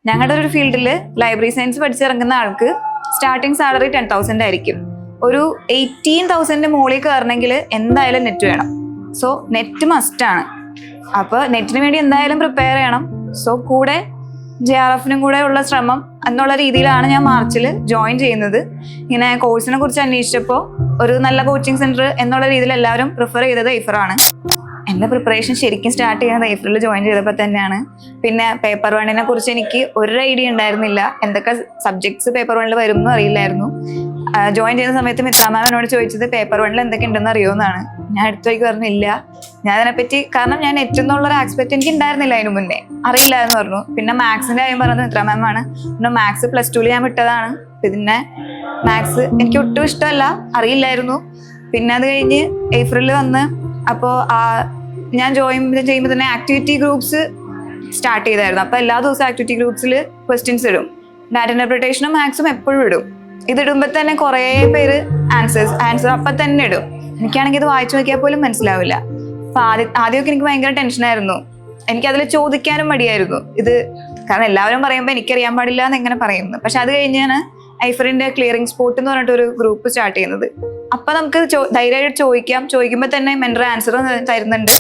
ഞങ്ങളുടെ ഒരു ഫീൽഡിൽ ലൈബ്രറി സയൻസ് പഠിച്ചിറങ്ങുന്ന ആൾക്ക് സ്റ്റാർട്ടിംഗ് സാലറി 10,000 ആയിരിക്കും. ഒരു 18,000 മുകളിൽ കയറണമെങ്കിൽ എന്തായാലും നെറ്റ് വേണം. സോ നെറ്റ് മസ്റ്റാണ്. അപ്പോൾ നെറ്റിന് വേണ്ടി എന്തായാലും പ്രിപ്പയർ ചെയ്യണം. സോ കൂടെ JRFനും കൂടെ ഉള്ള ശ്രമം എന്നുള്ള രീതിയിലാണ് ഞാൻ മാർച്ചിൽ ജോയിൻ ചെയ്യുന്നത്. ഇങ്ങനെ കോഴ്സിനെ കുറിച്ച് അന്വേഷിച്ചപ്പോൾ ഒരു നല്ല കോച്ചിങ് സെന്റർ എന്നുള്ള രീതിയിൽ എല്ലാവരും പ്രിഫർ ചെയ്തത് ഐഫറാണ്. എൻ്റെ പ്രിപ്പറേഷൻ ശരിക്കും സ്റ്റാർട്ട് ചെയ്യുന്നത് ഏപ്രിലിൽ ജോയിൻ ചെയ്തപ്പോൾ തന്നെയാണ്. പിന്നെ പേപ്പർ വണ്ണിനെ കുറിച്ച് എനിക്ക് ഒരു ഐഡിയ ഉണ്ടായിരുന്നില്ല. എന്തൊക്കെ സബ്ജക്ട്സ് പേപ്പർ വണ്ണിൽ വരും എന്ന് അറിയില്ലായിരുന്നു. ജോയിൻ ചെയ്യുന്ന സമയത്ത് മിത്ര മാം എന്നോട് ചോദിച്ചത് പേപ്പർ വണ്ണിൽ എന്തൊക്കെ ഉണ്ടെന്ന് അറിയുമെന്നാണ്. ഞാൻ അടുത്ത വഴിക്ക് പറഞ്ഞില്ല, ഞാൻ അതിനെപ്പറ്റി, കാരണം ഞാൻ നെറ്റ് എന്നുള്ളൊരു ആസ്പെക്ട് എനിക്ക് ഉണ്ടായിരുന്നില്ല അതിന് മുന്നേ, അറിയില്ല എന്ന് പറഞ്ഞു. പിന്നെ മാത്സിൻ്റെ കാര്യം പറഞ്ഞത് മിത്ര മാം ആണ്. പിന്നെ മാത്സ് +2 ഞാൻ വിട്ടതാണ്. പിന്നെ മാത്സ് എനിക്ക് ഒട്ടും ഇഷ്ടമല്ല, അറിയില്ലായിരുന്നു. പിന്നെ അത് കഴിഞ്ഞ് ഏപ്രിലിൽ വന്ന് അപ്പോൾ ഞാൻ ജോയിൻ ചെയ്യുമ്പോൾ തന്നെ ആക്ടിവിറ്റി ഗ്രൂപ്പ്സ് സ്റ്റാർട്ട് ചെയ്തായിരുന്നു. അപ്പോൾ എല്ലാ ദിവസവും ആക്ടിവിറ്റി ഗ്രൂപ്പ്സിൽ ക്വസ്റ്റ്യൻസ് ഇടും. ഡാറ്റ ഇന്റർപ്രിട്ടേഷനും മാത്സും എപ്പോഴും ഇടും. ഇതിടുമ്പോൾ തന്നെ കുറേ പേര് ആൻസർ അപ്പം തന്നെ ഇടും. എനിക്കാണെങ്കിൽ ഇത് വായിച്ചു നോക്കിയാൽ പോലും മനസ്സിലാവില്ല. അപ്പോൾ ആദ്യമൊക്കെ എനിക്ക് ഭയങ്കര ടെൻഷനായിരുന്നു. എനിക്കതിൽ ചോദിക്കാനും മടിയായിരുന്നു. ഇത് കാരണം എല്ലാവരും പറയുമ്പോൾ എനിക്കറിയാൻ പാടില്ല എന്ന് എങ്ങനെ പറയുന്നു. പക്ഷെ അത് കഴിഞ്ഞാണ് ഐഫറിന്റെ ക്ലിയറിംഗ് സ്പോട്ട് എന്ന് പറഞ്ഞിട്ട് ഒരു ഗ്രൂപ്പ് സ്റ്റാർട്ട് ചെയ്യുന്നത്. അപ്പം നമുക്ക് ധൈര്യമായിട്ട് ചോദിക്കുമ്പോൾ തന്നെ മെന്റർ ആൻസർ തരുന്നുണ്ട്.